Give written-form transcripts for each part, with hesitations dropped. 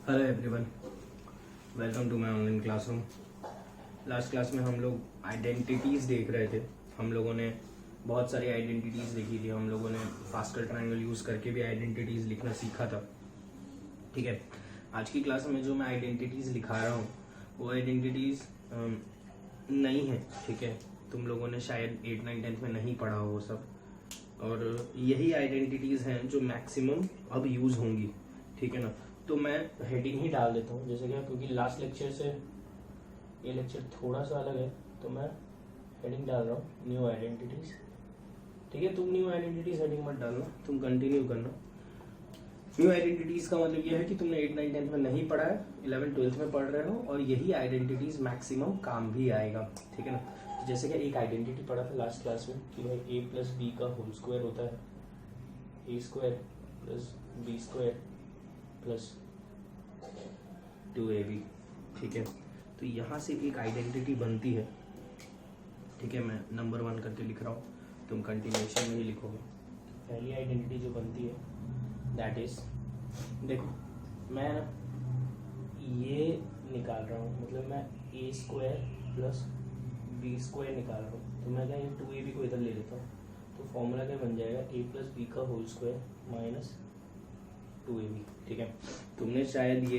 Hello everyone, welcome to my online classroom. Last class में हम लोग आइडेंटिटीज़ देख रहे थे। हम लोगों ने बहुत सारी आइडेंटिटीज़ लिखी थी। हम लोगों ने फास्कर ट्रायंगल यूज़ करके भी आइडेंटिटीज़ लिखना सीखा था। ठीक है, आज की क्लास में जो मैं आइडेंटिटीज़ लिखा रहा हूँ वो आइडेंटिटीज़ नहीं है। ठीक है, तुम लोगों ने शायद 8, 9, 10 में नहीं पढ़ा हो वो सब, और यही आइडेंटिटीज़ हैं जो मैक्सिमम अब यूज़ होंगी। ठीक है ना, तो मैं हेडिंग ही डाल देता हूँ जैसे क्या, क्योंकि लास्ट लेक्चर से ये लेक्चर थोड़ा सा अलग है, तो मैं हेडिंग डाल रहा हूँ न्यू आइडेंटिटीज़। ठीक है, तुम न्यू आइडेंटिटीज़ हेडिंग मत डालना, तुम कंटिन्यू करना। न्यू आइडेंटिटीज़ का मतलब ये है कि तुमने 8, 9, 10 में नहीं पढ़ा है, 11, 12 में पढ़ रहे हो, और यही आइडेंटिटीज़ मैक्सिमम काम भी आएगा। ठीक है ना, तो जैसे कि एक आइडेंटिटी पढ़ा था लास्ट क्लास में कि भाई a प्लस बी का होल स्क्वायर होता है a square plus B square plus 2ab। ठीक है, तो यहाँ से एक आइडेंटिटी बनती है। ठीक है, मैं नंबर 1 करके लिख रहा हूँ, तुम कंटिन्यूएशन में ही लिखोगे। पहली आइडेंटिटी जो बनती है दैट इज, देखो मैं ना ये निकाल रहा हूँ, मतलब मैं a square plus B square निकाल रहा हूँ, तो मैं क्या ये 2ab को इधर ले लेता हूँ, तो फॉर्मूला क्या बन जाएगा a प्लस बी का होल स्क्वायर माइनस 2ab। ठीक है, तुमने शायद ये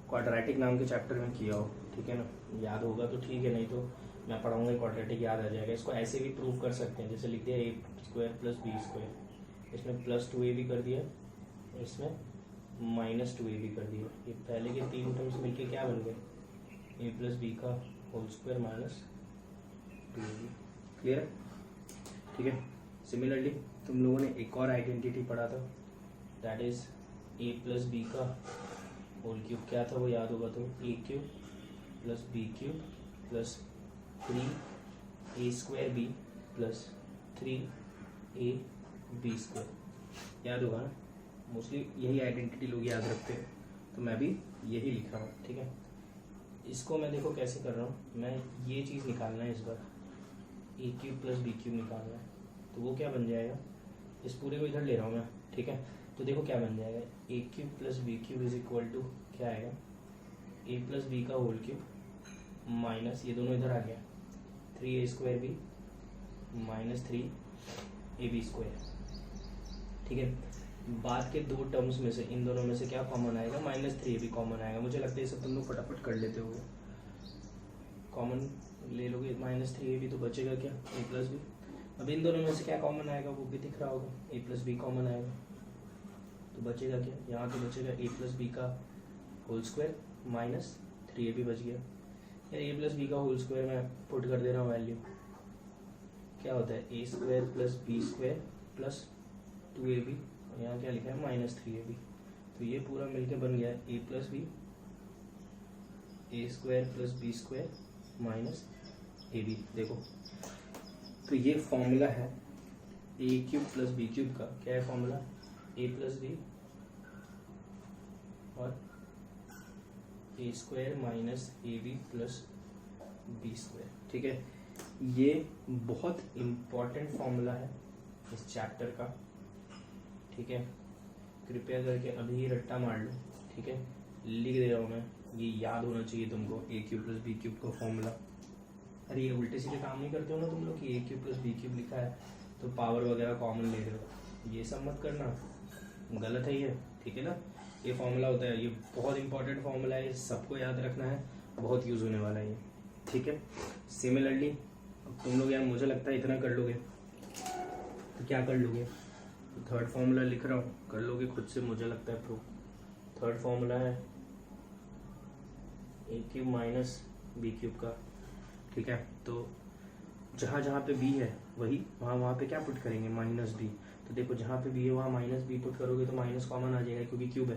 क्वाड्रेटिक नाम के चैप्टर में किया हो। ठीक है ना, याद होगा तो ठीक है, नहीं तो मैं पढ़ाऊंगा क्वाड्रेटिक याद आ जाएगा। इसको ऐसे भी प्रूव कर सकते हैं, जैसे लिख दिया a square plus B square, इसमें प्लस 2ab कर दिया, इसमें माइनस 2ab कर दिया। ये पहले के 3 टर्म्स मिलके क्या बन गए, a प्लस बी का whole square minus 2ab। Clear है? ठीक है, सिमिलरली तुम लोगों ने एक और आइडेंटिटी पढ़ा था, that is a plus B का होल क्यूब। क्या था वो याद होगा तो a cube plus B cube plus 3a square B plus 3ab square. याद होगा ना, मोस्टली यही आइडेंटिटी लोग याद रखते हैं, तो मैं भी यही लिख रहा हूँ। ठीक है, इसको मैं देखो कैसे कर रहा हूँ, मैं ये चीज़ निकालना है इस बार, a cube plus B cube निकालना है, तो वो क्या बन जाएगा, इस पूरे को इधर ले रहा हूँ मैं। ठीक है, तो देखो क्या बन जाएगा, a cube plus B cube is equal to क्या आएगा, a प्लस बी का होल क्यूब माइनस, ये दोनों इधर आ गया, 3a square B minus 3ab square. ठीक है, बाद के 2 टर्म्स में से इन दोनों में से क्या कॉमन आएगा, माइनस 3ab कॉमन आएगा। मुझे लगता है ये सब तुम लोग फटाफट कर लेते हो, कॉमन ले लोगे माइनस 3ab, तो बचेगा क्या, a प्लस बी। अब इन दोनों में से क्या कॉमन आएगा वो भी दिख रहा होगा, a प्लस बी कॉमन आएगा, तो बचेगा क्या, यहाँ तो बचेगा a प्लस बी का होल स्क्वायर माइनस 3ab बच गया। यार a प्लस बी का होल स्क्वायर मैं पुट कर दे रहा हूँ वैल्यू, क्या होता है a square plus B square plus 2ab, और यहाँ क्या लिखा है माइनस 3ab। तो ये पूरा मिलके बन गया a plus B, a square plus B square minus ab। देखो तो ये फॉर्मूला है a cube plus B cube का, क्या है फॉर्मूला, a प्लस बी और a square minus ab plus B square. ठीक है, ये बहुत इम्पॉर्टेंट फॉर्मूला है इस चैप्टर का। ठीक है, कृपया करके अभी ही रट्टा मार लो। ठीक है, लिख दे रहा हूँ मैं, ये याद होना चाहिए तुमको, a cube plus B cube का फॉर्मूला। अरे ये उल्टे सीधे काम नहीं करते हो ना तुम लोग कि a cube plus B cube लिखा है तो पावर वगैरह कॉमन ले रहे हो, ये सब मत करना, गलत है ये। ठीक है ना, ये फॉर्मूला होता है, ये बहुत इंपॉर्टेंट फॉर्मूला है, सबको याद रखना है, बहुत यूज होने वाला है ये। ठीक है, सिमिलरली तुम लोग यार मुझे लगता है इतना कर लोगे, तो क्या कर लोगे, तो थर्ड फॉर्मूला लिख रहा हूँ, कर लोगे खुद से मुझे लगता है प्रूफ। थर्ड फॉर्मूला है a cube minus B cube का। ठीक है, तो जहाँ जहाँ पे b है वही वहाँ पे क्या पुट करेंगे, माइनस b। तो देखो जहाँ पे b है वहाँ माइनस b पुट करोगे तो माइनस कॉमन आ जाएगा क्योंकि क्यूब है,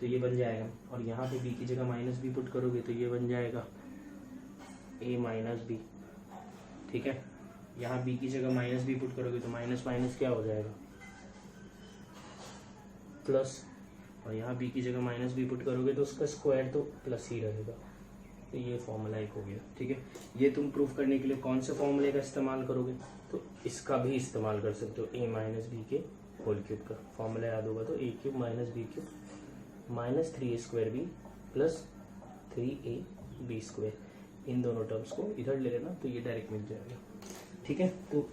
तो ये बन जाएगा। और यहाँ पे b की जगह माइनस b पुट करोगे तो ये बन जाएगा a माइनस b। ठीक है, यहाँ b की जगह माइनस b पुट करोगे तो माइनस माइनस क्या हो जाएगा, प्लस, और यहाँ b की जगह माइनस b पुट करोगे तो उसका स्क्वायर तो प्लस ही रहेगा। तो ये फॉर्मूला एक हो गया। ठीक है, ये तुम प्रूफ करने के लिए कौन से फॉर्मूले का इस्तेमाल करोगे, तो इसका भी इस्तेमाल कर सकते हो, a माइनस बी के होल क्यूब का फॉर्मूला याद होगा तो a cube minus B cube minus 3a² plus 3ab²। इन दोनों टर्म्स को इधर ले लेना तो ये डायरेक्ट मिल जाएगा। ठीक है, तो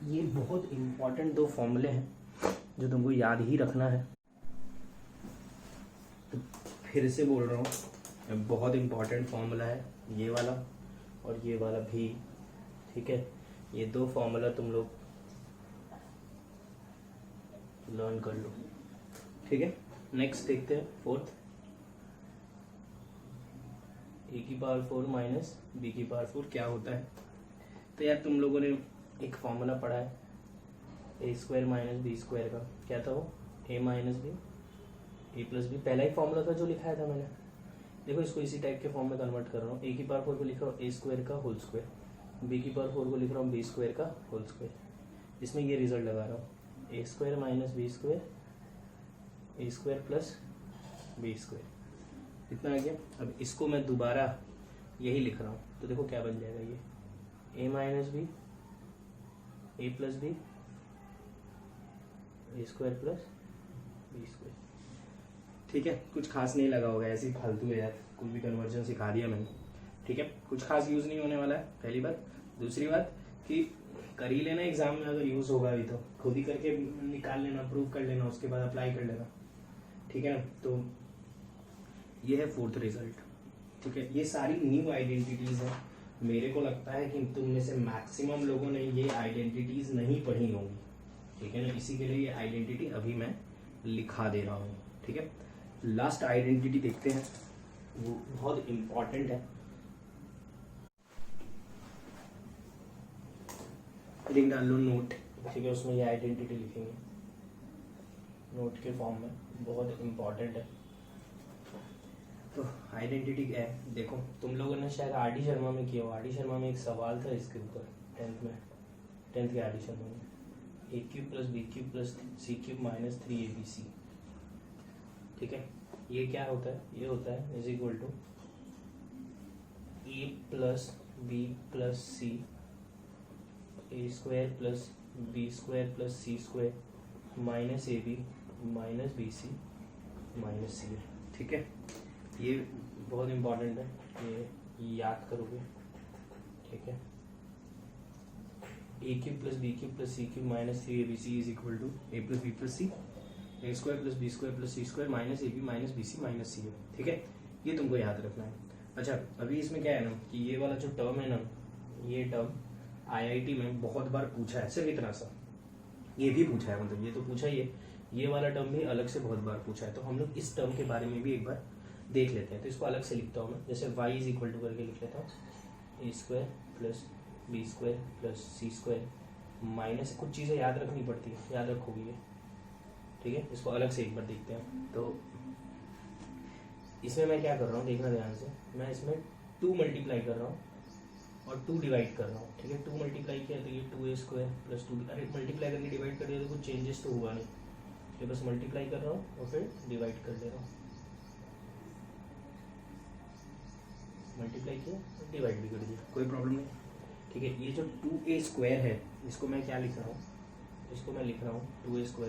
ये बहुत इम्पॉर्टेंट 2 फॉर्मूले हैं जो तुमको याद ही रखना है। तो फिर से बोल रहा हूँ, बहुत इम्पॉर्टेंट फॉर्मूला है ये वाला और ये वाला भी। ठीक है, ये 2 फॉर्मूला तुम लोग लर्न कर लो। ठीक है, नेक्स्ट देखते हैं 4th, a⁴ माइनस b⁴ क्या होता है। तो यार तुम लोगों ने एक फॉर्मूला पढ़ा है a² माइनस b² का, क्या था वो, a minus B a plus B. पहला ही फॉर्मूला था जो लिखाया था मैंने। देखो इसको इसी टाइप के फॉर्म में कन्वर्ट कर रहा हूँ। a⁴ को लिख रहा हूँ a² का होल स्क्वायर, b⁴ को लिख रहा हूँ b² का होल स्क्वायर। इसमें ये रिजल्ट लगा रहा हूँ a² minus b² a² plus b²। इतना आ गया। अब इसको मैं दोबारा यही लिख रहा हूँ तो देखो क्या बन जाएगा, ये a minus B a plus B a² plus b²। ठीक है, कुछ खास नहीं लगा होगा, ऐसे ही फालतू है यार, कुछ भी कन्वर्जन सिखा दिया मैंने। ठीक है, कुछ खास यूज़ नहीं होने वाला है, पहली बात। दूसरी बात कि कर ही लेना एग्जाम में, अगर यूज़ होगा अभी तो खुद ही करके निकाल लेना, प्रूव कर लेना, उसके बाद अप्लाई कर लेना। ठीक है ना, तो ये है 4th रिजल्ट। ठीक है, ये सारी न्यू आइडेंटिटीज़ हैं। मेरे को लगता है कि तुम में से मैक्सिमम लोगों ने ये आइडेंटिटीज़ नहीं पढ़ी होंगी। ठीक है ना, इसी के लिए ये आइडेंटिटी अभी मैं लिखा दे रहा हूँ। ठीक है, लास्ट आइडेंटिटी देखते हैं, वो बहुत इम्पॉर्टेंट है। लिख डाल लो नोट। ठीक है, उसमें ये आइडेंटिटी लिखेंगे नोट के फॉर्म में, बहुत इम्पॉर्टेंट है। तो आइडेंटिटी क्या है, देखो तुम लोगों ने शायद आर.डी. शर्मा में किया हो। आर.डी. शर्मा में एक सवाल था इसके ऊपर 10th में, 10th के आर.डी. शर्मा में, a³ plus b³ plus c³ minus 3abc। ठीक है, ये क्या होता है, ये होता है is equal to a plus b plus c a² plus b² plus c² minus ab minus bc minus c। ठीक है, ये बहुत इम्पॉर्टेंट है, ये याद करोगे। ठीक है, a³ plus b³ plus c³ minus 3abc is equal to a plus b plus c a² plus b² plus c² minus ab minus bc minus c। ठीक है, ये तुमको याद रखना है। अच्छा, अभी इसमें क्या है ना कि ये वाला जो टर्म है ना, ये टर्म IIT में बहुत बार पूछा है, सिर्फ इतना सा, ये भी पूछा है, मतलब ये तो पूछा ही है, ये वाला टर्म भी अलग से बहुत बार पूछा है। तो हम लोग इस टर्म के बारे में भी एक बार देख लेते हैं। तो इसको अलग से लिखता हूँ मैं, जैसे y इज इक्वल टू करके लिख लेता हूँ a² plus b² plus c² minus, कुछ चीज़ें याद रखनी पड़ती है, याद रखोगे ये। ठीक है, इसको अलग से एक बार देखते हैं। तो इसमें मैं क्या कर रहा हूँ, देखना ध्यान से, मैं इसमें 2 मल्टीप्लाई कर रहा हूँ और 2 डिवाइड कर रहा हूँ। ठीक है, 2 मल्टीप्लाई किया तो ये 2a² प्लस 2, अरे मल्टीप्लाई करके डिवाइड कर दिया तो कुछ चेंजेस तो हुआ नहीं, ये बस मल्टीप्लाई कर रहा हूँ और फिर डिवाइड कर दे रहा हूँ। मल्टीप्लाई किया डिवाइड भी कर दिया, कोई प्रॉब्लम नहीं। ठीक है, ये जो 2a² है इसको मैं क्या लिख रहा हूँ, इसको मैं लिख रहा हूँ 2a² को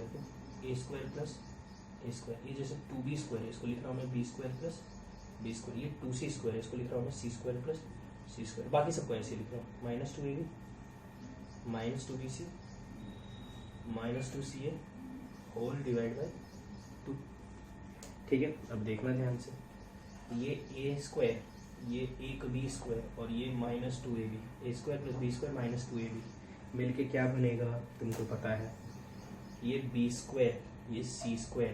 a² प्लस a², ये जैसे 2b² है इसको लिख रहा हूँ मैं b² प्लस b², ये 2c² है इसको लिख रहा हूँ मैं c² प्लस c², बाकी सबको ऐसे लिख रहा हूँ minus 2ab minus 2bc minus 2ca whole divide by 2। ठीक है, अब देखना ध्यान से, ये a², ये एक b² और ये minus 2ab, a² plus b² minus 2ab मिलके क्या बनेगा तुमको पता है, ये b² ये c²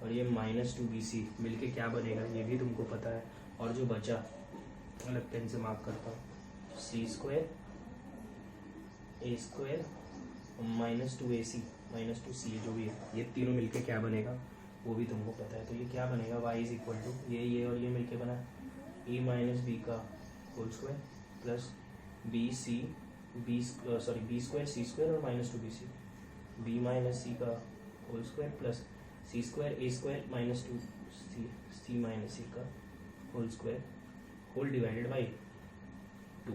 और ये माइनस 2bc मिलके क्या बनेगा ये भी तुमको पता है। और जो बचा अलग पेन से मार्क करता हूँ, c² a² minus 2ac minus 2ca जो भी है, ये तीनों मिलके क्या बनेगा वो भी तुमको पता है। तो ये क्या बनेगा, y इज इक्वल टू ये और ये मिलके बना a माइनस b का whole square plus b² c² और minus 2bc b minus c का whole square plus c² a² minus 2c minus c का whole square whole divided by 2,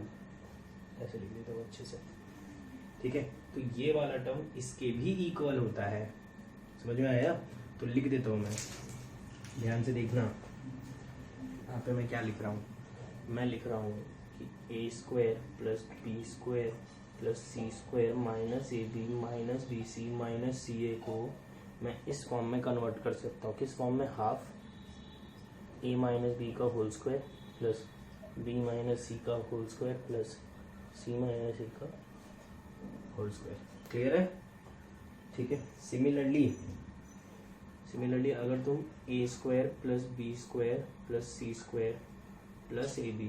ऐसे लिख देता हूँ अच्छे से। ठीक है, तो ये वाला टर्म इसके भी इक्वल होता है, समझ में आया? तो लिख देता हूँ मैं ध्यान से देखना, यहाँ पे मैं क्या लिख रहा हूँ, मैं लिख रहा हूँ कि A square plus B square plus C square minus A B minus B C minus C A को मैं इस फॉर्म में कन्वर्ट कर सकता हूँ। किस फॉर्म में? हाफ ए माइनस बी का whole square plus B minus C का whole square plus C minus A का होल स्क्वायर। क्लियर है? ठीक है। सिमिलरली अगर तुम A square plus B square plus C square plus A B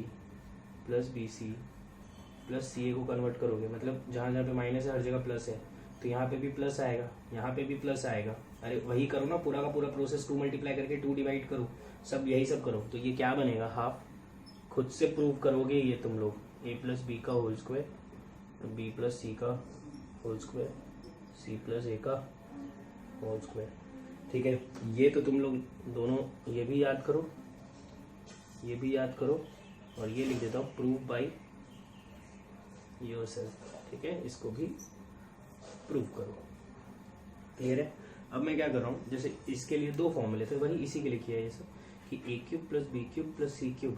plus B C plus C A को convert करोगे, मतलब जहाँ जहाँ पे माइनस है हर जगह प्लस है, तो यहाँ पे भी प्लस आएगा, यहाँ पे भी प्लस आएगा। अरे वही करो ना, पूरा का पूरा प्रोसेस 2 मल्टीप्लाई करके 2 डिवाइड करो, सब यही सब करो, तो ये क्या बनेगा? हाफ। खुद से प्रूव करोगे ये तुम लोग, ए प्लस बी का होल स्क्वायर तो बी प्लस सी का होल स्क्वायर सी प्लस ए का होल स्क्वायर। ठीक है, ये तो तुम लोग दोनों ये भी याद करो, ये भी याद करो, और ये लिख देता हूँ प्रूव बाई योरसेल्फ। ठीक है, इसको भी प्रूव करो। क्लियर है? अब मैं क्या कर रहा हूँ, जैसे इसके लिए 2 फॉर्मूले थे, वही इसी के लिए किया है ये सब, कि A cube plus B cube plus C cube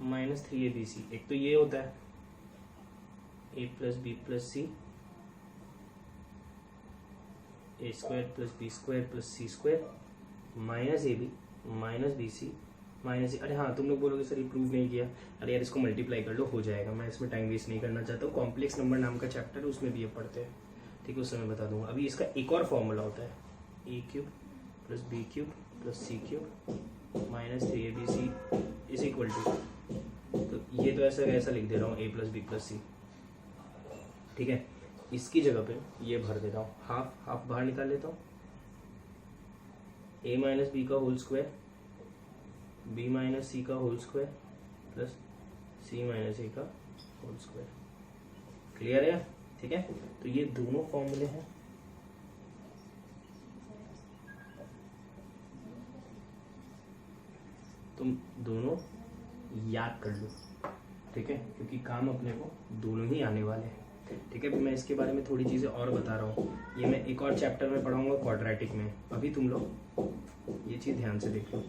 minus 3abc। एक तो ये होता है A plus B plus C, A square plus B square plus C square minus A B minus B C minus A. अरे हाँ, तुम लोग बोलोगे सर ये प्रूव नहीं किया। अरे यार, इसको मल्टीप्लाई कर लो, हो जाएगा। मैं इसमें टाइम वेस्ट नहीं करना चाहता हूँ। कॉम्प्लेक्स नंबर नाम का चैप्टर है, उसमें भी ये पढ़ते हैं। ठीक है, उस समय बता दूंगा। अभी इसका एक और फॉर्मूला होता है, A cube plus B cube plus C cube minus 3abc is equal to, तो ये तो ऐसा लिख दे रहा हूँ, A plus B plus C. ठीक है, इसकी जगह पे ये भर देता हूँ, हाफ बाहर निकाल लेता हूँ, ए माइनस बी का whole square B minus C का whole square plus C minus A का होल स्क्वायर। क्लियर है? ठीक है, तो ये दोनों फॉर्मूले हैं। तुम दोनों याद कर लो, ठीक है, क्योंकि काम अपने को दोनों ही आने वाले हैं। ठीक है, मैं इसके बारे में थोड़ी चीज़ें और बता रहा हूँ, ये मैं एक और चैप्टर में पढ़ाऊंगा क्वाड्रेटिक में। अभी तुम लोग ये चीज़ ध्यान से देख लो।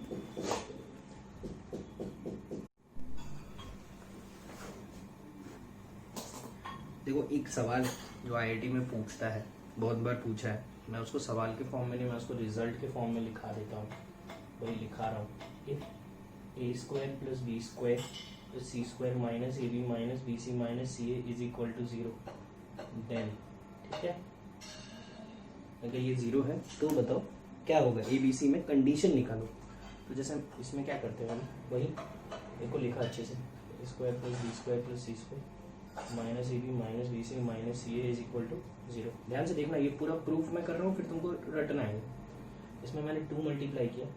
देखो, एक सवाल जो आईआईटी में पूछता है, बहुत बार पूछा है, मैं उसको सवाल के फॉर्म में नहीं, मैं उसको रिजल्ट के फॉर्म में लिखा देता हूँ। वही लिखा रहा हूँ, A square plus B square plus C square minus A B minus B C minus C A is equal to 0 then. ठीक है, अगर ये 0 है तो बताओ क्या होगा। ए बी सी में कंडीशन निकालो। तो जैसे इसमें क्या करते हैं हम, वही देखो लिखा अच्छे से, A square plus B square plus C square minus A B minus B C minus C A is equal to 0। ध्यान से देखना, ये पूरा प्रूफ मैं कर रहा हूँ, फिर तुमको रटना है। इसमें मैंने 2 मल्टीप्लाई किया,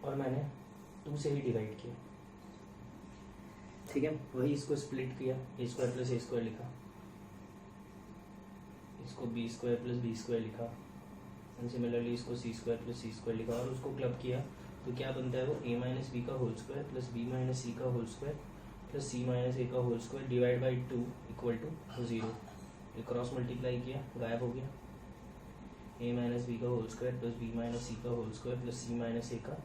और मैंने 2 से ही डिवाइड किया। ठीक है, वही इसको स्प्लिट किया, A square plus A square लिखा, इसको B square plus B square लिखा, एंड सिमिलरली इसको C square plus C square लिखा, और उसको क्लब किया तो क्या बनता है वो, ए माइनस बी का whole square plus B minus C का whole square plus C minus A का whole square divide by 2 equal to 0। ये क्रॉस मल्टीप्लाई किया, गायब हो गया। ए माइनस बी का whole square plus B minus C का whole square plus C minus A का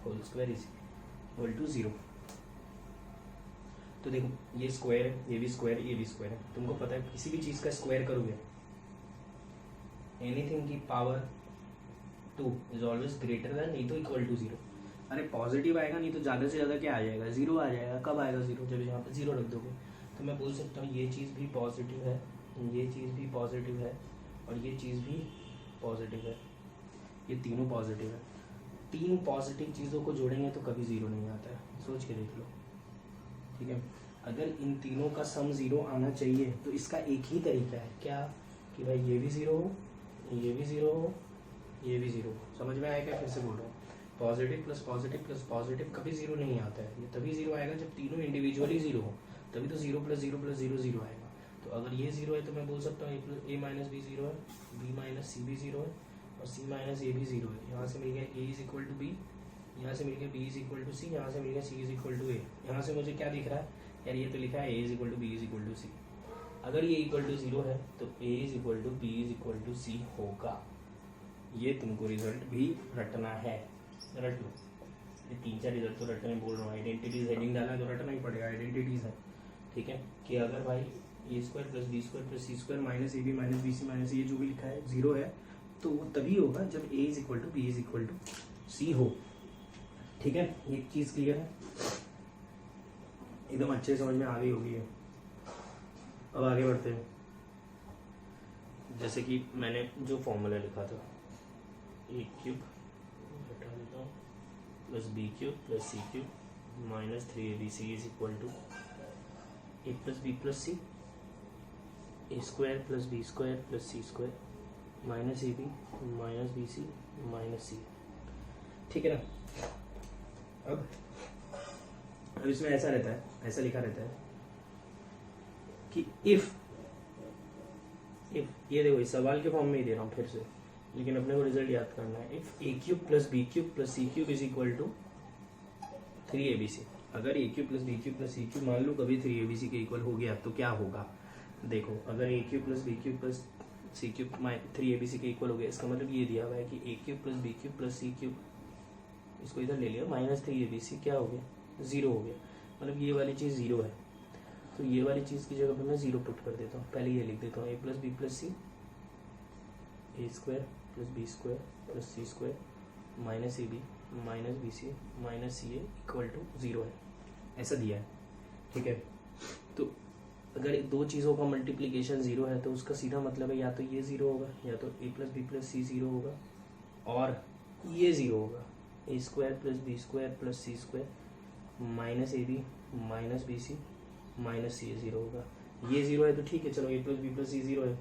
whole square is equal to 0। तो देखो, ये स्क्वायर है, ये भी स्क्वायर है, ये भी स्क्वायर है। तुमको पता है किसी भी चीज का स्क्वायर करोगे, एनीथिंग की power 2 is always greater than, नहीं तो इक्वल टू 0। अरे पॉजिटिव आएगा, नहीं तो ज़्यादा से ज़्यादा क्या आ जाएगा, 0 आ जाएगा। कब आएगा 0? जब यहाँ पे 0 रख दोगे। तो मैं बोल सकता हूँ ये चीज़ भी पॉजिटिव है, ये चीज़ भी पॉजिटिव है, और ये चीज़ भी पॉजिटिव है। ये तीनों पॉजिटिव है। 3 पॉजिटिव चीज़ों को जोड़ेंगे तो कभी 0 नहीं आता है, सोच के देख लो। ठीक है, अगर इन तीनों का सम 0 आना चाहिए तो इसका एक ही तरीका है, क्या, कि भाई ये भी 0 हो, ये भी 0 हो, ये भी 0 हो। समझ में आया क्या? फिर से बोल रहा हूँ, positive plus positive plus positive कभी 0 नहीं आता है। ये तभी 0 आएगा जब तीनों इंडिविजुअली 0 हो, तभी तो 0 प्लस 0 प्लस 0 0 आएगा। तो अगर ये 0 है तो मैं बोल सकता हूँ ए माइनस बी 0 है, बी माइनस सी भी 0 है, और सी माइनस ए भी 0 है। यहाँ से मिल गया ए इज इक्वल टू बी, यहाँ से मिल गया बी इज इक्वल टू सी, यहाँ से मिल गया सी इज इक्वल टू ए। यहाँ से मुझे क्या दिख रहा है यार, ये तो लिखा है A is equal to B is equal to C. अगर ये इक्वल टू 0 है तो a is equal to B is equal to C होगा। ये तुमको रिजल्ट भी रटना है, रट लो। ये 3-4 रिजल्ट तो रटने बोल रहा हूँ। आइडेंटिटीज हेडिंग डाला तो रटना ही पड़ेगा, आइडेंटिटीज है, ठीक है। कि अगर भाई A square plus B square plus C square minus A B minus B C minus ये जो भी लिखा है 0 है, तो वो तभी होगा जब A is equal to B is equal to C हो, ठीक है। एक चीज़ क्लियर है, एकदम अच्छे समझ में आ गई होगी है। अब आगे बढ़ते हैं। जैसे कि मैंने जो फॉर्मूला लिखा था ए क्यूब हटा देता हूँ plus B cube plus C cube minus 3abc is equal to A plus B plus C, A square plus B square plus C square minus A B minus B C minus C, ठीक है ना। अब इसमें ऐसा रहता है, ऐसा लिखा रहता है कि इफ ये देखो इस सवाल के फॉर्म में ही दे रहा हूँ फिर से, लेकिन अपने को रिजल्ट याद करना है। If A cube plus B cube plus C cube is equal to 3abc, अगर A cube plus B cube plus C cube मान लो कभी 3abc के इक्वल हो गया तो क्या होगा। देखो अगर A cube plus B cube plus C cube 3abc के इक्वल हो गया, इसका मतलब ये दिया हुआ है कि A cube plus B cube plus C cube, इसको इधर ले लिया माइनस 3abc क्या हो गया, 0 हो गया। मतलब ये वाली चीज़ 0 है, तो ये वाली चीज़ की जगह पे मैं 0 पुट कर देता हूँ। पहले ये लिख देता हूँ A plus B plus C, A square plus B square plus C square minus A B minus B C minus C A equal to 0 है, ऐसा दिया है, ठीक है। तो अगर दो चीज़ों का मल्टीप्लिकेशन 0 है तो उसका सीधा मतलब है या तो ये 0 होगा या तो A plus B plus C 0 होगा और ये 0 होगा, A square plus B square plus C square minus A B minus B C minus C 0 होगा। ये 0 है तो ठीक है, चलो A plus B plus C 0 है,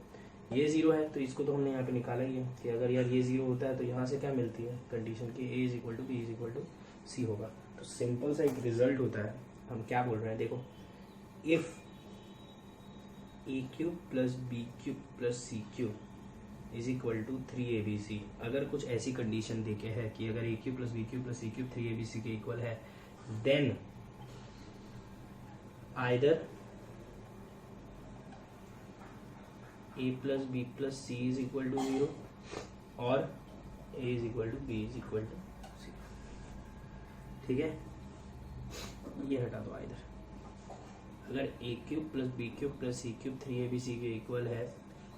ये 0 है तो इसको तो हमने यहाँ पे निकाला ही है कि अगर यार ये 0 होता है तो यहाँ से क्या मिलती है कंडीशन कि A is equal to B is equal to C होगा। तो सिंपल सा एक रिजल्ट होता है। हम क्या बोल रहे हैं, देखो if A cube plus B cube plus C cube is equal to 3abc, अगर कुछ ऐसी कंडीशन देके है कि अगर A cube plus B cube plus C cube 3abc के इक्वल है, then either a plus B plus C is equal to 0 और a is equal to B is equal to C, ठीक है। ये हटा दो आइदर। अगर a cube plus B cube plus C cube 3abc के इक्वल है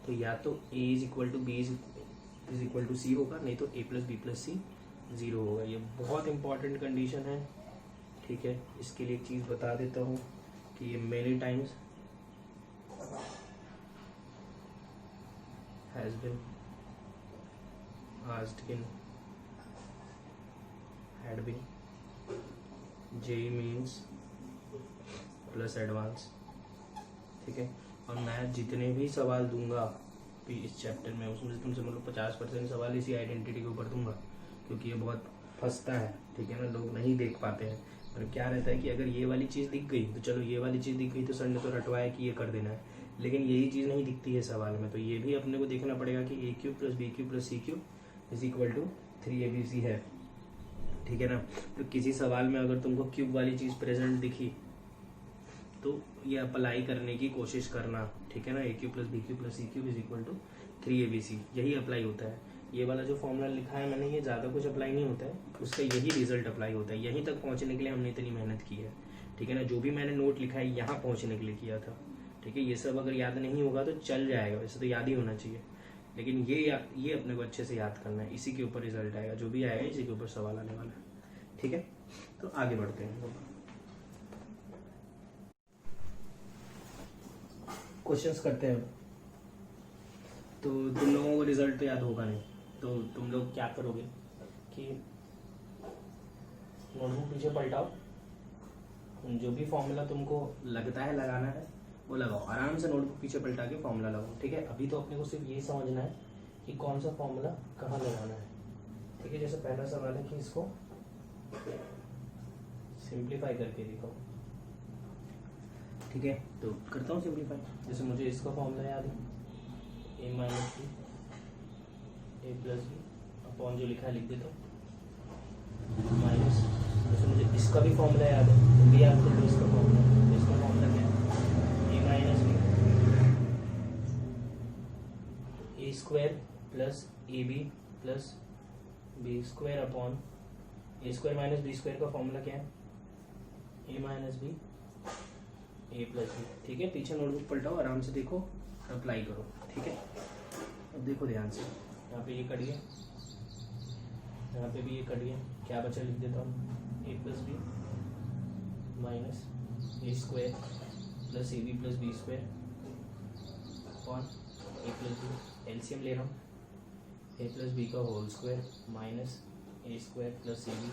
तो या तो a is equal to B is equal to C होगा, नहीं तो a plus B plus C 0 होगा। ये बहुत इंपॉर्टेंट कंडीशन है, ठीक है। इसके लिए एक चीज़ बता देता हूँ कि ये many times has been asked in had been JEE means plus advance, ठीक है। और मैं जितने भी सवाल दूंगा भी इस चैप्टर में उसमें से तुमसे मतलब 50% सवाल इसी आइडेंटिटी के ऊपर दूंगा, क्योंकि ये बहुत फंसता है, ठीक है ना, लोग नहीं देख पाते हैं। और क्या रहता है कि अगर ये वाली चीज़ दिख गई तो चलो ये वाली चीज़ दिख गई तो सर ने तो रटवाया कि ये कर देना है, लेकिन यही चीज़ नहीं दिखती है सवाल में, तो ये भी अपने को देखना पड़ेगा कि A cube plus B cube plus C cube is equal to 3abc है, ठीक है ना। तो किसी सवाल में अगर तुमको क्यूब वाली चीज़ प्रेजेंट दिखी तो ये अप्लाई करने की कोशिश करना, ठीक है ना। A cube plus B cube plus C cube is equal to 3abc, यही अप्लाई होता है। ये वाला जो फॉर्मूला लिखा है मैंने, ये ज़्यादा कुछ अप्लाई नहीं होता है, उसका यही रिजल्ट अप्लाई होता है। यहीं तक पहुँचने के लिए हमने इतनी मेहनत की है, ठीक है ना। जो भी मैंने नोट लिखा है यहाँ पहुँचने के लिए किया था, ठीक है। ये सब अगर याद नहीं होगा तो चल जाएगा, वैसे तो याद ही होना चाहिए, लेकिन ये अपने को अच्छे से याद करना है। इसी के ऊपर रिजल्ट आएगा, जो भी आएगा इसी के ऊपर सवाल आने वाला है, ठीक है। तो आगे बढ़ते हैं, क्वेश्चंस करते हैं। तो तुम लोगों को रिजल्ट तो याद होगा नहीं, तो तुम लोग क्या करोगे कि नोटबुक पीछे पलटाओ, जो भी फॉर्मूला तुमको लगता है लगाना है वो लगाओ, आराम से नोटबुक पीछे पलटा के फॉर्मूला लगाओ, ठीक है। अभी तो अपने को सिर्फ ये समझना है कि कौन सा फॉर्मूला कहाँ लगाना है, ठीक है। जैसे पहला सवाल है कि इसको सिंप्लीफाई करके दिखाओ, ठीक है। तो करता हूँ सिंप्लीफाई। जैसे मुझे इसका फॉर्मूला याद है, A minus B A plus B upon जो लिखा है लिख देता हूँ माइनस। जैसे मुझे इसका भी फॉर्मूला याद है, भी याद कर लो इसका फॉर्मूला। इसका फॉर्मूला क्या है, A minus B square plus A B plus B square upon A square minus B square का फॉर्मूला क्या है, A minus B A plus B. ठीक है, पीछे नोटबुक पलटाओ, आराम से देखो, अप्लाई करो। ठीक है, अब देखो ध्यान से, यहाँ पे ये कट गया, यहाँ पे भी ये कट गया, क्या बचा लिख देता हूँ, A plus B minus A square plus A B plus B square upon A plus B. LCM ले रहा हूँ, ए प्लस बी का whole square minus A square plus A B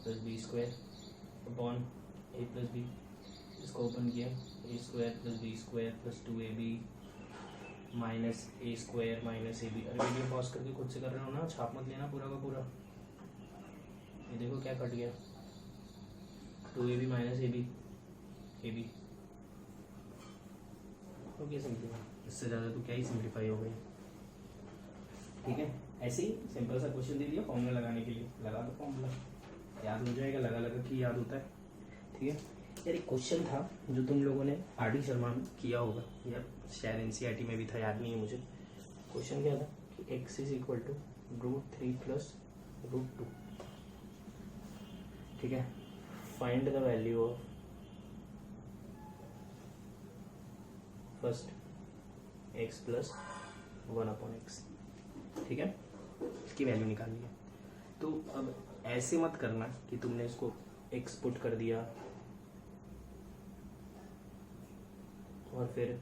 plus B square upon A plus B. इसको open किया, A square plus B square plus 2ab minus A square minus A B. अरे video pause करके खुद से कर रहे हो ना, छाप मत लेना पूरा का पूरा। ये देखो क्या कट गया, 2ab माइनस ए बी तो क्या सिंपलीफाई, इससे ज़्यादा तो क्या ही सिंपलीफाई हो गई। ठीक है, ऐसे ही सिंपल सा क्वेश्चन दे दिया फॉर्मूला लगाने के लिए, लगा दो फॉर्मूला, याद हो जाएगा, लगा लगा कि याद होता है। ठीक है यार, एक क्वेश्चन था जो तुम लोगों ने आर.डी. शर्मा में किया होगा, या शायद एनसीईआरटी में भी था, याद नहीं है मुझे। क्वेश्चन क्या था कि x is equal to √3 plus √2। ठीक है, find the value of first x plus 1/x। ठीक है, इसकी वैल्यू निकालनी है। तो अब ऐसे मत करना कि तुमने इसको x पुट कर दिया और फिर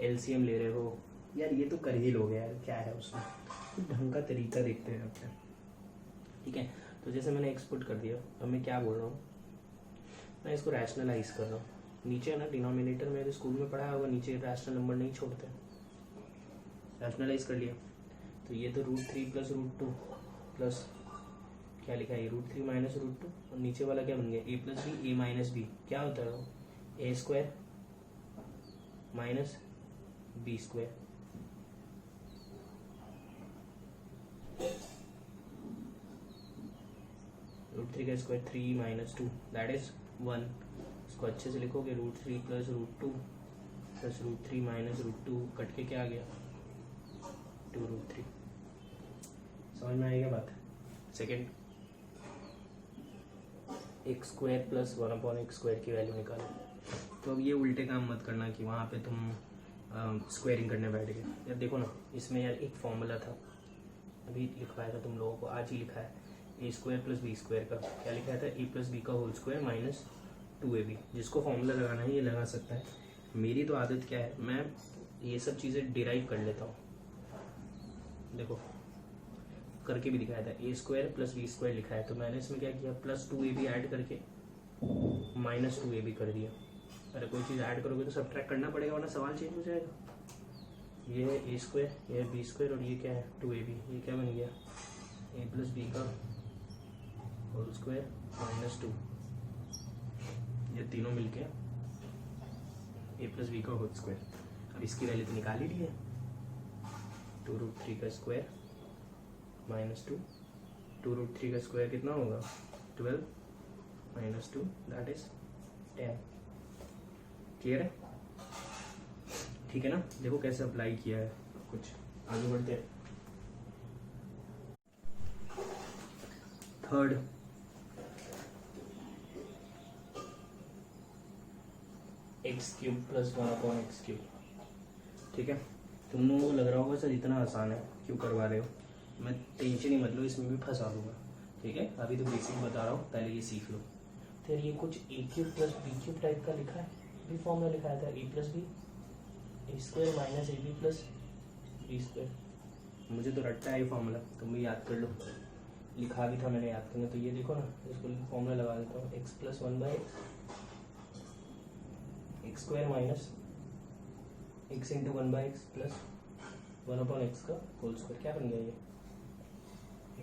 एलसीएम ले रहे हो। यार ये तो कर ही लोगे यार, क्या है उसमें, तो ढंग का तरीका देखते हैं अपने। ठीक है, तो जैसे मैंने x पुट कर दिया, अब मैं क्या बोल रहा हूँ, मैं इसको रैशनलाइज कर रहा हूँ। नीचे ना डिनोमिनेटर में स्कूल में पढ़ाया होगा, नीचे रैशनल नंबर नहीं छोड़ते, रैशनलाइज कर लिया। तो ये तो √3 प्लस √2 प्लस क्या लिखा है, √3 माइनस √2, और नीचे वाला क्या बन गया, a plus B A minus B. क्या होता है वो, A square minus B square. √3 का स्क्वायर 3 माइनस 2 दैट इज 1। इसको अच्छे से लिखोगे, √3 प्लस √2 प्लस √3 माइनस √2, कट के क्या आ गया 2√3। समझ में आएगा बात। Second, x square plus 1/x square की वैल्यू निकालो। तो अब ये उल्टे काम मत करना कि वहाँ पे तुम स्क्वायरिंग करने बैठ गए। यार देखो ना, इसमें यार एक फॉर्मूला था, अभी लिखवाया था तुम लोगों को, आज ही लिखा है, ए स्क्वायर प्लस बी स्क्वायर का क्या लिखा था, ए प्लस बी का होल स्क्वायर माइनस 2ab। जिसको फॉर्मूला लगाना है ये लगा सकता है। मेरी तो आदत क्या है, मैं ये सब चीज़ें डिराइव कर लेता हूँ। देखो करके भी दिखाया था, ए स्क्वायर प्लस बी स्क्वायर लिखा है, तो मैंने इसमें क्या किया, प्लस 2ab ऐड करके माइनस 2ab कर दिया। अरे कोई चीज़ ऐड करोगे तो सब्ट्रैक्ट करना पड़ेगा, वरना सवाल चेंज हो जाएगा। ये है ए स्क्वायर, ये है बी स्क्वायर, और ये क्या है 2ab। ये क्या बन गया, ए प्लस बी का होल स्क्वायर माइनस 2। ये तीनों मिलके ए प्लस बी का होल स्क्वायर। अब इसकी वैल्यू तो निकाल ही ली है, 2√3 का स्क्वायर माइनस 2। 2√3 का स्क्वायर कितना होगा, 12 माइनस 2 दैट इज 10। क्लियर है, ठीक है ना। देखो कैसे अप्लाई किया है, कुछ आगे बढ़ते हैं। Third, x³ plus 1/x³। ठीक है, तुम लोगों को लग रहा होगा सर इतना आसान है, क्यों करवा रहे हो। मैं टेंशन ही मत लो, इसमें भी फंसा दूंगा। ठीक है, अभी तो बेसिक बता रहा हूँ, पहले ये सीख लो। फिर ये कुछ a³ प्लस b³ टाइप का लिखा है, भी फॉर्मूला लिखाया था, a plus B A square minus A B plus B square. मुझे तो रटता है ये फॉर्मूला, तुम भी याद कर लो, लिखा भी था मैंने, याद करना। तो ये देखो ना, इसको फॉर्मूला लगा देता हूँ, x plus 1/x x square minus x into 1/x plus 1/x का होल स्क्वायर। क्या बन गया ये,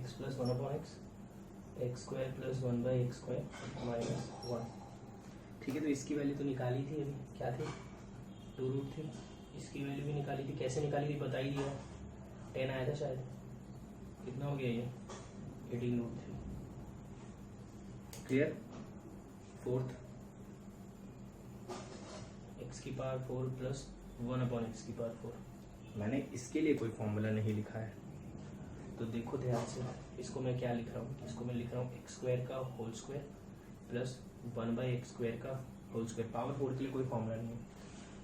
x plus 1/x x square plus 1/x square minus 1। ठीक है, तो इसकी वैल्यू तो निकाली थी अभी, क्या थी 2√3। इसकी वैल्यू भी निकाली थी, कैसे निकाली थी बता ही दिया, 10 आया था शायद। कितना हो गया ये 18√3। क्लियर। फोर्थ, x की पावर 4 प्लस 1/x की पावर 4। मैंने इसके लिए कोई फॉर्मूला नहीं लिखा है। तो देखो ध्यान से, इसको मैं क्या लिख रहा हूँ, इसको मैं लिख रहा हूँ एक्स स्क्वायर का whole square plus 1/x square का होल स्क्वायर। पावर 4 के लिए कोई फॉर्मूला नहीं है,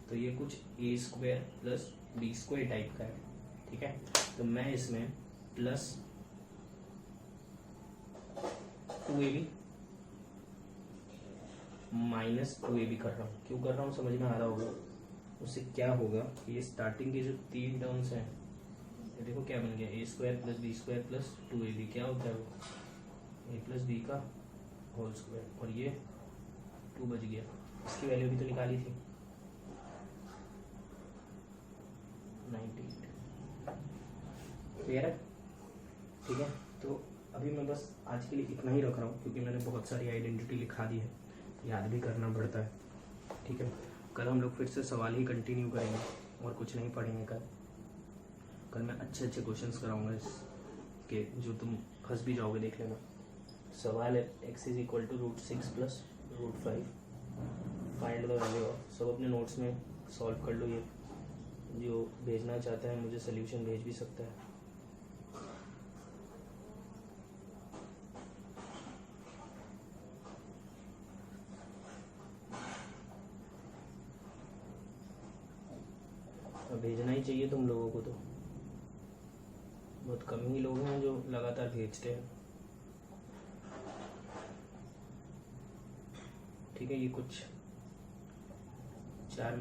तो ये कुछ a square plus b square type का है, ठीक है। तो मैं इसमें प्लस 2ab माइनस 2ab कर रहा हूँ। क्यों कर रहा हूँ समझ में आ रहा होगा। उससे क्या होगा कि ये स्टार्टिंग के जो 3 टर्म्स हैं, ये देखो क्या बन गया, a square plus b square plus 2ab, क्या होता है वो a प्लस b का होल स्क्वायर, और ये 2 बच गया। इसकी वैल्यू भी तो निकाली थी 98। क्लियर है, ठीक है। तो अभी मैं बस आज के लिए इतना ही रख रहा हूँ, क्योंकि मैंने बहुत सारी आइडेंटिटी लिखा दी है, याद भी करना पड़ता है, ठीक है। कल हम लोग फिर से सवाल ही कंटिन्यू करेंगे और कुछ नहीं पढ़ेंगे। कल मैं अच्छे अच्छे क्वेश्चंस कराऊंगा इसके, जो तुम फंस भी जाओगे, देख लेना। सवाल है x is equal to √6 plus √5, find the value of. सब अपने नोट्स में सॉल्व कर लो। ये जो भेजना चाहता है मुझे सोल्यूशन भेज भी सकता है। भेजना ही चाहिए तुम लोगों को, तो बहुत कम ही लोग हैं जो लगातार भेजते हैं, ठीक है। ये कुछ 8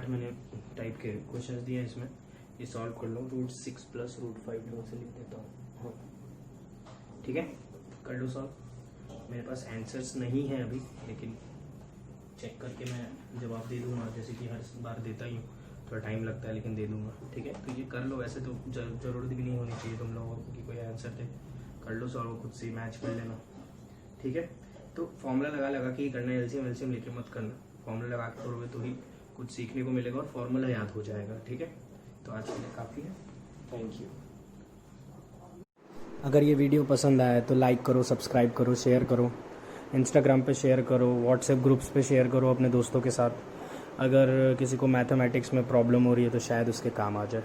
महीने टाइप के क्वेश्चंस दिए हैं इसमें, ये सॉल्व कर लो। √6 प्लस √5 लोग से लिख देता हूँ, ठीक है। कर लो सॉल्व। मेरे पास आंसर्स नहीं है अभी, लेकिन चेक करके मैं जवाब दे दूंगा, जैसे कि हर बार देता ही हूँ। थोड़ा टाइम लगता है लेकिन दे दूंगा, ठीक है। तो ये कर लो। वैसे तो ज़रूरत भी नहीं होनी चाहिए तुम लोगों को कि कोई आंसर दे। कर लो सॉल्व, खुद से मैच कर लेना, ठीक है। तो फॉर्मूला लगा के ही करना है, एलसीएम लेके मत करना। फॉर्मूला लगा के करोगे तो ही कुछ सीखने को मिलेगा और फॉर्मूला याद हो जाएगा, ठीक है। तो आज के लिए काफ़ी है, थैंक यू। अगर ये वीडियो पसंद आया तो लाइक करो, सब्सक्राइब करो, शेयर करो, इंस्टाग्राम पे शेयर करो, व्हाट्सएप ग्रुप्स पे शेयर करो अपने दोस्तों के साथ। अगर किसी को मैथमेटिक्स में प्रॉब्लम हो रही है तो शायद उसके काम आ जाए।